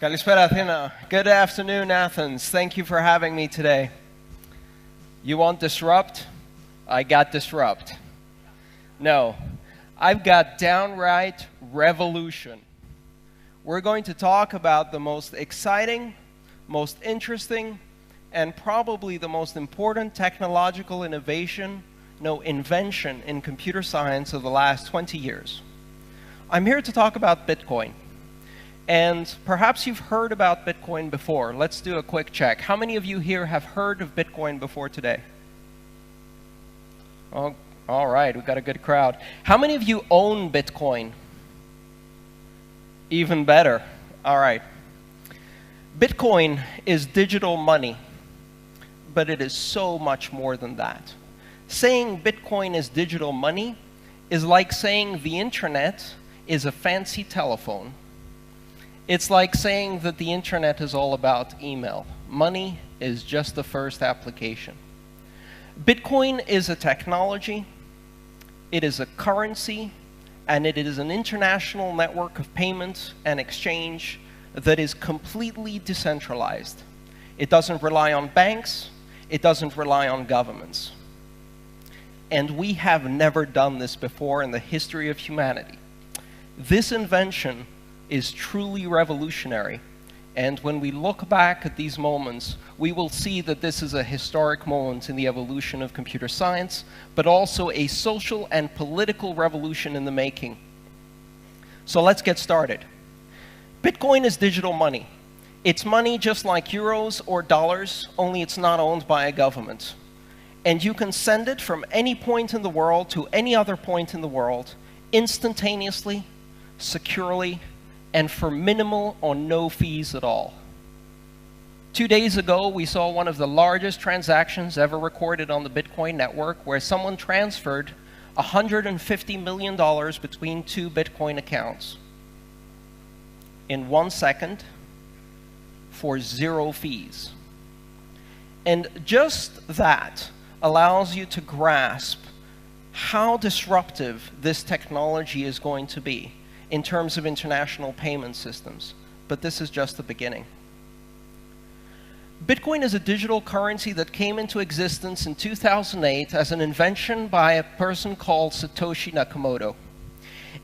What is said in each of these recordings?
Kalispera Athena. Good afternoon, Athens. Thank you for having me today. You want disrupt? I got disrupt. No, I've got downright revolution. We're going to talk about the most exciting, most interesting, and probably the most important technological innovation, invention in computer science of the last 20 years. I'm here to talk about Bitcoin. And perhaps you've heard about Bitcoin before. Let's do a quick check. How many of you here have heard of Bitcoin before today? Oh, all right, we've got a good crowd. How many of you own Bitcoin? Even better. All right. Bitcoin is digital money, but it is so much more than that. Saying Bitcoin is digital money is like saying the internet is a fancy telephone. It's like saying that the internet is all about email. Money is just the first application. Bitcoin is a technology, it is a currency, and it is an international network of payment and exchange that is completely decentralized. It doesn't rely on banks, it doesn't rely on governments. And we have never done this before in the history of humanity. This invention is truly revolutionary, and when we look back at these moments, we will see that this is a historic moment in the evolution of computer science, but also a social and political revolution in the making. So let's get started. Bitcoin is digital money. It's money just like euros or dollars, only it's not owned by a government. And you can send it from any point in the world to any other point in the world, instantaneously, securely, and for minimal or no fees at all. 2 days ago, we saw one of the largest transactions ever recorded on the Bitcoin network, where someone transferred $150 million between two Bitcoin accounts in 1 second for 0 fees. And just that allows you to grasp how disruptive this technology is going to be in terms of international payment systems. But this is just the beginning. Bitcoin is a digital currency that came into existence in 2008 as an invention by a person called Satoshi Nakamoto.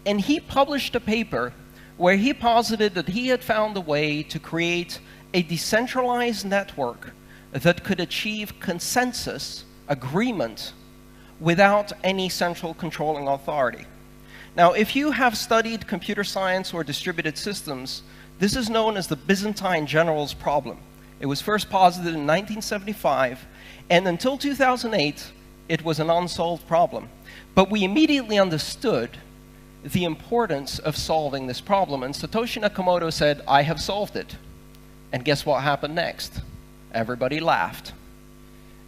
And he published a paper where he posited that he had found a way to create a decentralized network that could achieve consensus, agreement, without any central controlling authority. Now, if you have studied computer science or distributed systems, this is known as the Byzantine general's problem. It was first posited in 1975, and until 2008, it was an unsolved problem. But we immediately understood the importance of solving this problem, and Satoshi Nakamoto said, "I have solved it." And guess what happened next? Everybody laughed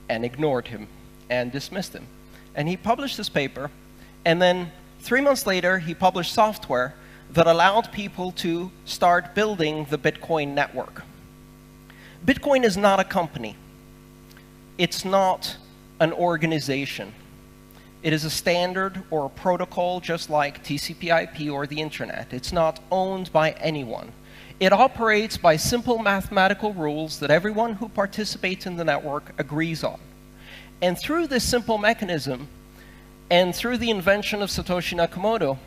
and ignored him and dismissed him. And he published this paper, and then 3 months later, he published software that allowed people to start building the Bitcoin network. Bitcoin is not a company. It's not an organization. It is a standard or a protocol just like TCP/IP or the internet. It's not owned by anyone. It operates by simple mathematical rules that everyone who participates in the network agrees on. And through this simple mechanism, and through the invention of Satoshi Nakamoto,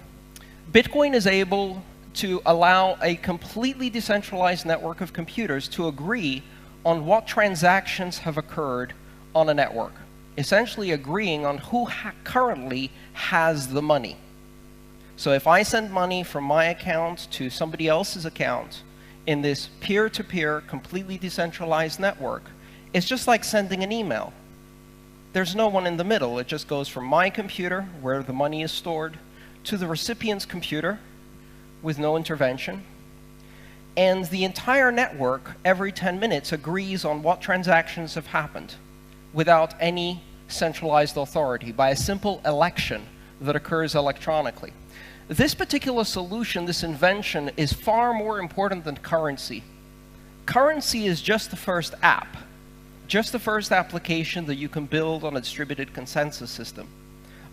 Bitcoin is able to allow a completely decentralized network of computers to agree on what transactions have occurred on a network, essentially agreeing on who currently has the money. So if I send money from my account to somebody else's account in this peer-to-peer, completely decentralized network, it's just like sending an email. There's no one in the middle. It just goes from my computer, where the money is stored, to the recipient's computer with no intervention. And the entire network, every 10 minutes, agrees on what transactions have happened without any centralized authority, by a simple election that occurs electronically. This particular solution, this invention, is far more important than currency. Currency is just the first app. Just the first application that you can build on a distributed consensus system.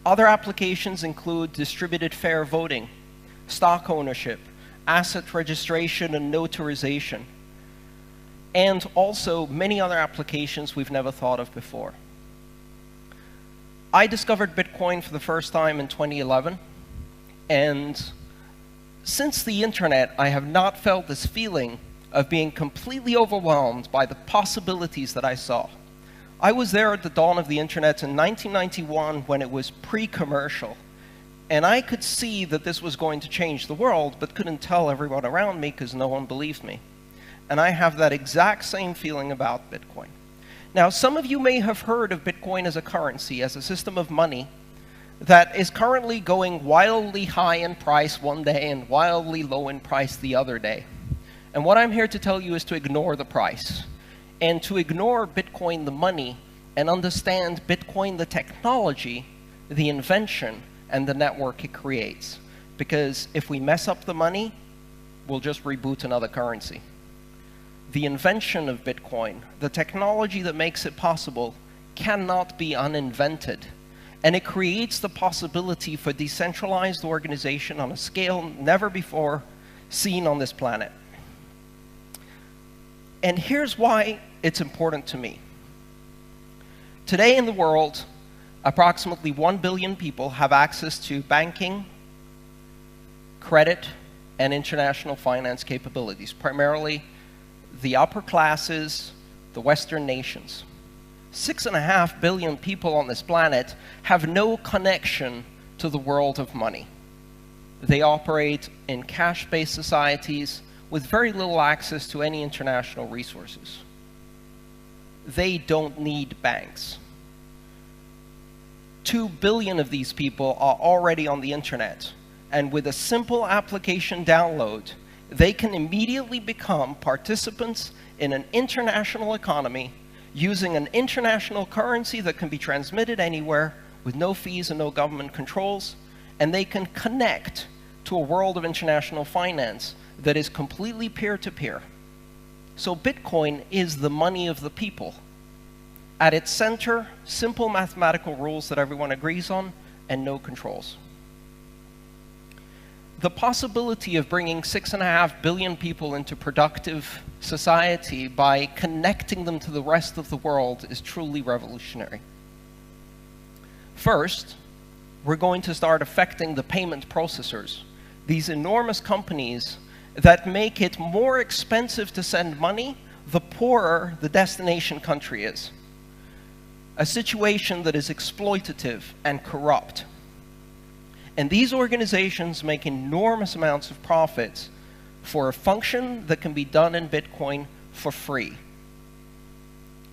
Other applications include distributed fair voting, stock ownership, asset registration and notarization, and also many other applications we've never thought of before. I discovered Bitcoin for the first time in 2011, and since the internet, I have not felt this feeling of being completely overwhelmed by the possibilities that I saw. I was there at the dawn of the internet in 1991 when it was pre-commercial, and I could see that this was going to change the world, but couldn't tell everyone around me because no one believed me. And I have that exact same feeling about Bitcoin. Now, some of you may have heard of Bitcoin as a currency, as a system of money that is currently going wildly high in price one day and wildly low in price the other day. And what I'm here to tell you is to ignore the price, and to ignore Bitcoin the money, and understand Bitcoin the technology, the invention, and the network it creates. Because if we mess up the money, we'll just reboot another currency. The invention of Bitcoin, the technology that makes it possible, cannot be uninvented. And it creates the possibility for decentralized organization on a scale never before seen on this planet. And here's why it's important to me. Today in the world, approximately 1 billion people have access to banking, credit, and international finance capabilities, primarily the upper classes, the Western nations. 6.5 billion people on this planet have no connection to the world of money. They operate in cash-based societies with very little access to any international resources. They don't need banks. 2 billion of these people are already on the internet, and with a simple application download, they can immediately become participants in an international economy using an international currency that can be transmitted anywhere with no fees and no government controls, and they can connect to a world of international finance that is completely peer-to-peer. So Bitcoin is the money of the people. At its center, simple mathematical rules that everyone agrees on and no controls. The possibility of bringing 6.5 billion people into productive society by connecting them to the rest of the world is truly revolutionary. First, we're going to start affecting the payment processors, these enormous companies that make it more expensive to send money the poorer the destination country is. A situation that is exploitative and corrupt. And these organizations make enormous amounts of profits for a function that can be done in Bitcoin for free.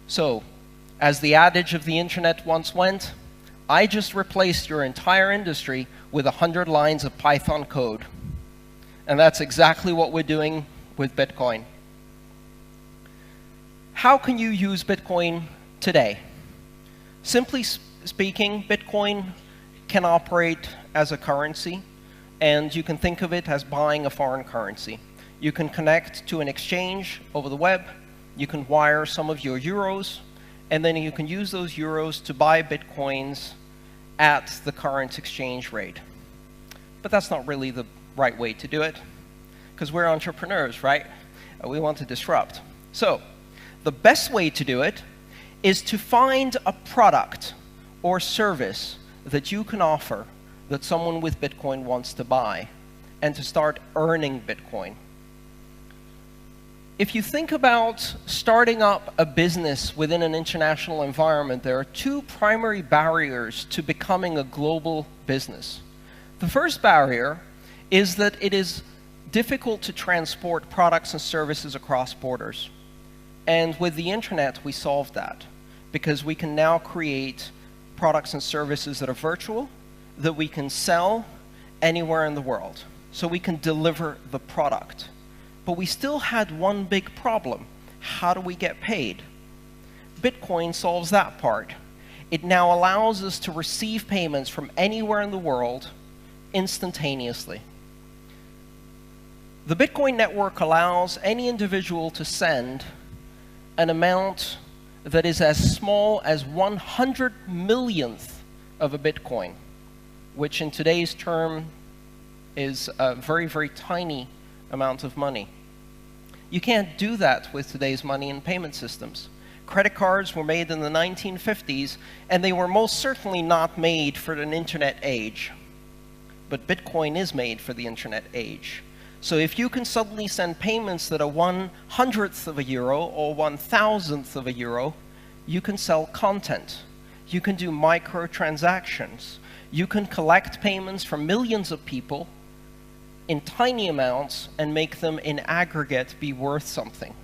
So, as the adage of the internet once went, I just replaced your entire industry with 100 lines of Python code. And that's exactly what we're doing with Bitcoin. How can you use Bitcoin today? Simply speaking, Bitcoin can operate as a currency, and you can think of it as buying a foreign currency. You can connect to an exchange over the web, you can wire some of your euros, and then you can use those euros to buy Bitcoins at the current exchange rate. But that's not really the right way to do it, because we're entrepreneurs, right? We want to disrupt. So, the best way to do it is to find a product or service that you can offer that someone with Bitcoin wants to buy, and to start earning Bitcoin. If you think about starting up a business within an international environment, there are two primary barriers to becoming a global business. The first barrier is that it is difficult to transport products and services across borders. And with the internet, we solved that, because we can now create products and services that are virtual, that we can sell anywhere in the world. So we can deliver the product. But we still had one big problem. How do we get paid? Bitcoin solves that part. It now allows us to receive payments from anywhere in the world instantaneously. The Bitcoin network allows any individual to send an amount that is as small as 100 millionth of a Bitcoin, which in today's term is a very, very tiny amount of money. You can't do that with today's money and payment systems. Credit cards were made in the 1950s, and they were most certainly not made for an internet age. But Bitcoin is made for the internet age. So if you can suddenly send payments that are 1/100th of a euro or 1,000th of a euro, you can sell content. You can do microtransactions. You can collect payments from millions of people in tiny amounts and make them in aggregate be worth something.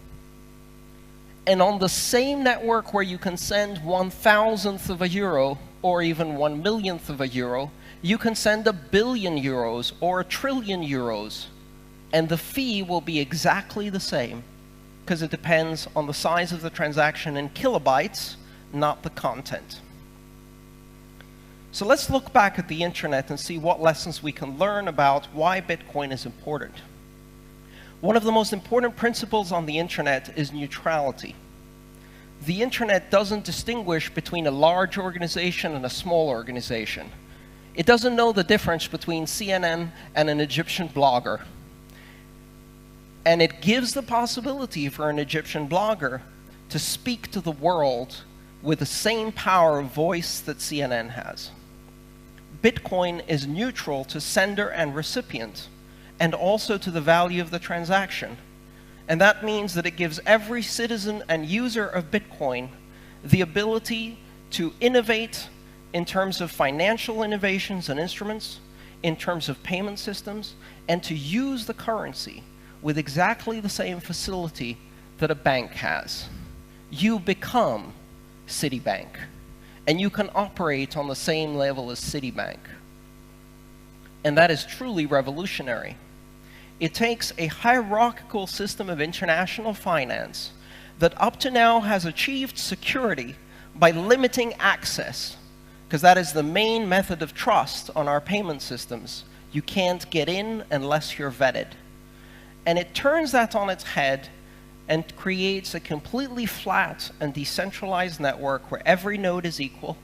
And on the same network where you can send 1,000th of a euro or even 1,000,000th of a euro, you can send 1,000,000,000 euros or 1,000,000,000,000 euros. And the fee will be exactly the same, because it depends on the size of the transaction in kilobytes, not the content. So let's look back at the internet and see what lessons we can learn about why Bitcoin is important. One of the most important principles on the internet is neutrality. The internet doesn't distinguish between a large organization and a small organization. It doesn't know the difference between CNN and an Egyptian blogger. And it gives the possibility for an Egyptian blogger to speak to the world with the same power of voice that CNN has. Bitcoin is neutral to sender and recipient, and also to the value of the transaction. And that means that it gives every citizen and user of Bitcoin the ability to innovate in terms of financial innovations and instruments, in terms of payment systems, and to use the currency with exactly the same facility that a bank has. You become Citibank, and you can operate on the same level as Citibank. And that is truly revolutionary. It takes a hierarchical system of international finance that up to now has achieved security by limiting access, because that is the main method of trust on our payment systems. You can't get in unless you're vetted. And it turns that on its head and creates a completely flat and decentralized network where every node is equal,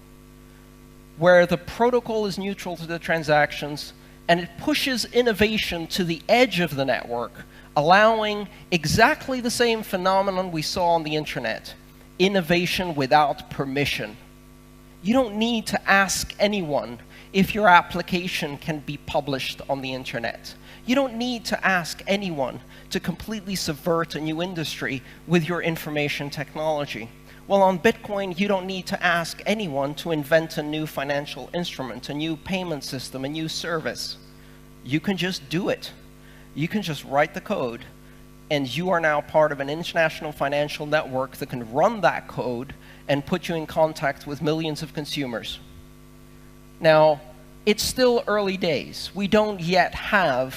where the protocol is neutral to the transactions, and it pushes innovation to the edge of the network, allowing exactly the same phenomenon we saw on the internet: innovation without permission. You don't need to ask anyone if your application can be published on the internet. You don't need to ask anyone to completely subvert a new industry with your information technology. Well, on Bitcoin, you don't need to ask anyone to invent a new financial instrument, a new payment system, a new service. You can just do it. You can just write the code, and you are now part of an international financial network that can run that code and put you in contact with millions of consumers. Now, it's still early days. We don't yet have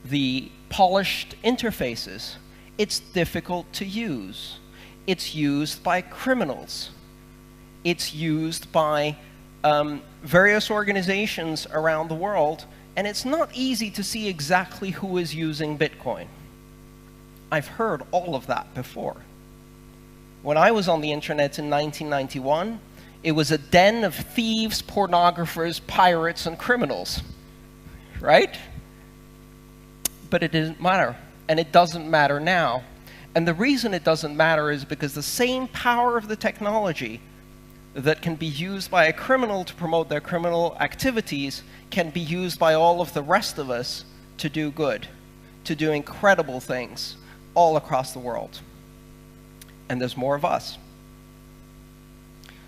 the polished interfaces. It's difficult to use. It's used by criminals. It's used by various organizations around the world, and it's not easy to see exactly who is using Bitcoin. I've heard all of that before. When I was on the internet in 1991, it was a den of thieves, pornographers, pirates, and criminals, right? But it didn't matter, and it doesn't matter now. And the reason it doesn't matter is because the same power of the technology that can be used by a criminal to promote their criminal activities can be used by all of the rest of us to do good, to do incredible things all across the world. And there's more of us.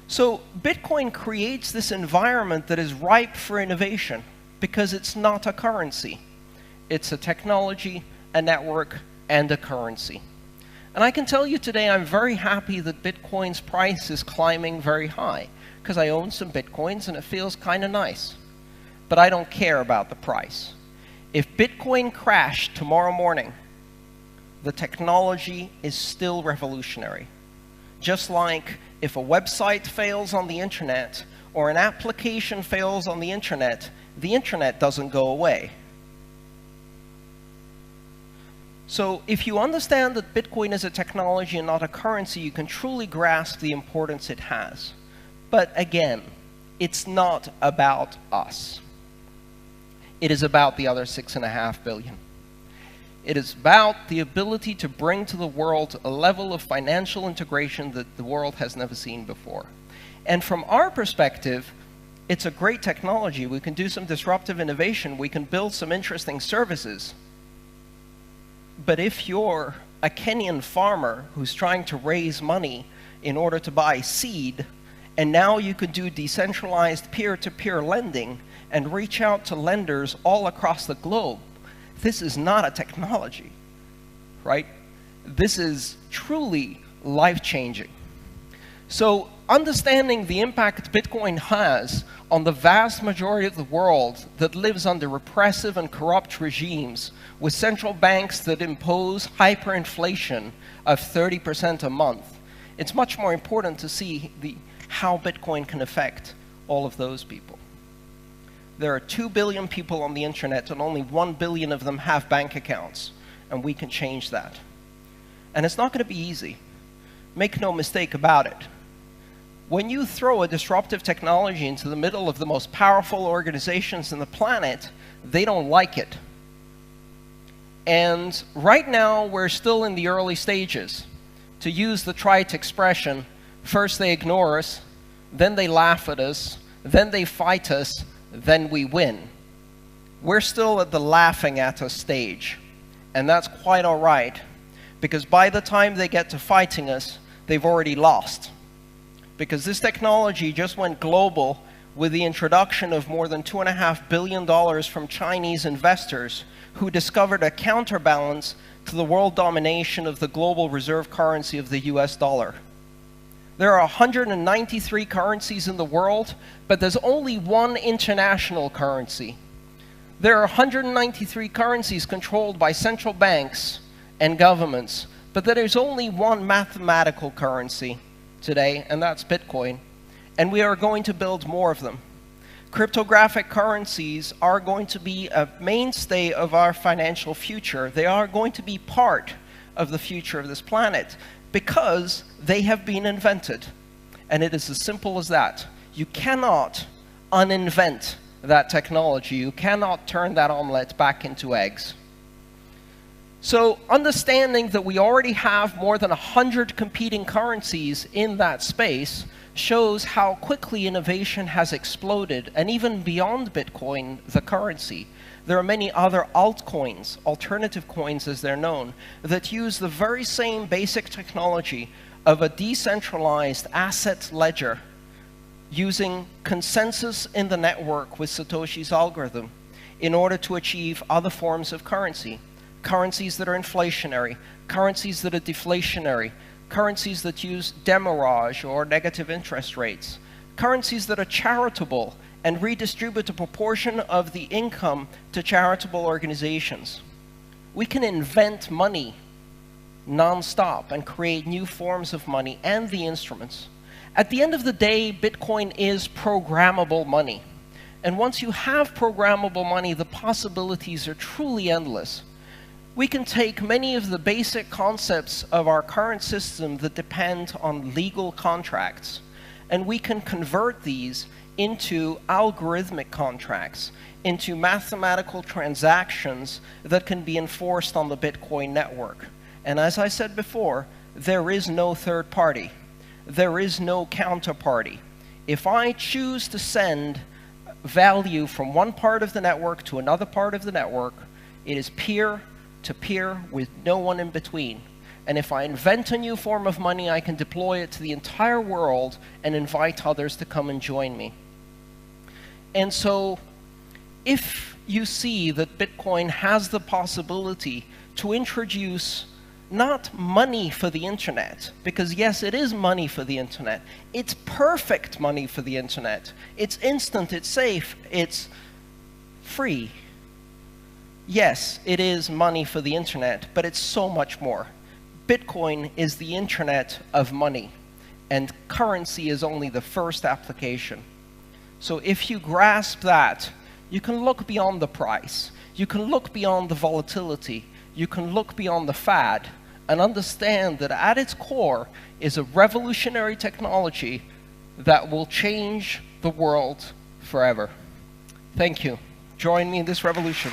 So Bitcoin creates this environment that is ripe for innovation because it's not a currency. It's a technology, a network, and a currency. And I can tell you today I'm very happy that Bitcoin's price is climbing very high, because I own some Bitcoins and it feels kind of nice. But I don't care about the price. If Bitcoin crashed tomorrow morning, the technology is still revolutionary. Just like if a website fails on the internet or an application fails on the internet doesn't go away. So if you understand that Bitcoin is a technology and not a currency, you can truly grasp the importance it has. But again, it's not about us. It is about the other 6.5 billion. It is about the ability to bring to the world a level of financial integration that the world has never seen before. And from our perspective, it's a great technology. We can do some disruptive innovation. We can build some interesting services. But if you're a Kenyan farmer who's trying to raise money in order to buy seed, and now you could do decentralized peer-to-peer lending and reach out to lenders all across the globe, this is not a technology, right? This is truly life-changing. So understanding the impact Bitcoin has on the vast majority of the world that lives under repressive and corrupt regimes with central banks that impose hyperinflation of 30% a month, it's much more important to see how Bitcoin can affect all of those people. There are 2 billion people on the internet, and only 1 billion of them have bank accounts, and we can change that. And it's not going to be easy. Make no mistake about it. When you throw a disruptive technology into the middle of the most powerful organizations on the planet, they don't like it. And right now, we're still in the early stages. To use the trite expression, first they ignore us, then they laugh at us, then they fight us, then we win. We're still at the laughing at us stage, and that's quite all right, because by the time they get to fighting us, they've already lost. Because this technology just went global with the introduction of more than $2.5 billion from Chinese investors who discovered a counterbalance to the world domination of the global reserve currency of the US dollar. There are 193 currencies in the world, but there's only one international currency. There are 193 currencies controlled by central banks and governments, but there is only one mathematical currency today, and that's Bitcoin. And we are going to build more of them. Cryptographic currencies are going to be a mainstay of our financial future. They are going to be part of the future of this planet, because they have been invented. And it is as simple as that. You cannot uninvent that technology. You cannot turn that omelet back into eggs. So understanding that we already have more than 100 competing currencies in that space shows how quickly innovation has exploded, and even beyond Bitcoin, the currency. There are many other altcoins, alternative coins as they're known, that use the very same basic technology of a decentralized asset ledger using consensus in the network with Satoshi's algorithm in order to achieve other forms of currency. Currencies that are inflationary, currencies that are deflationary, currencies that use demurrage or negative interest rates, currencies that are charitable and redistribute a proportion of the income to charitable organizations. We can invent money non-stop and create new forms of money and the instruments. At the end of the day, Bitcoin is programmable money. And once you have programmable money, the possibilities are truly endless. We can take many of the basic concepts of our current system that depend on legal contracts, and we can convert these into algorithmic contracts, into mathematical transactions that can be enforced on the Bitcoin network. And as I said before, there is no third party. There is no counterparty. If I choose to send value from one part of the network to another part of the network, it is peer-to-peer with no one in between. And if I invent a new form of money, I can deploy it to the entire world and invite others to come and join me. And so, if you see that Bitcoin has the possibility to introduce not money for the internet, because yes, it is money for the internet. It's perfect money for the internet. It's instant, it's safe, it's free. Yes, it is money for the internet, but it's so much more. Bitcoin is the internet of money, and currency is only the first application. So if you grasp that, you can look beyond the price. You can look beyond the volatility. You can look beyond the fad and understand that at its core is a revolutionary technology that will change the world forever. Thank you. Join me in this revolution.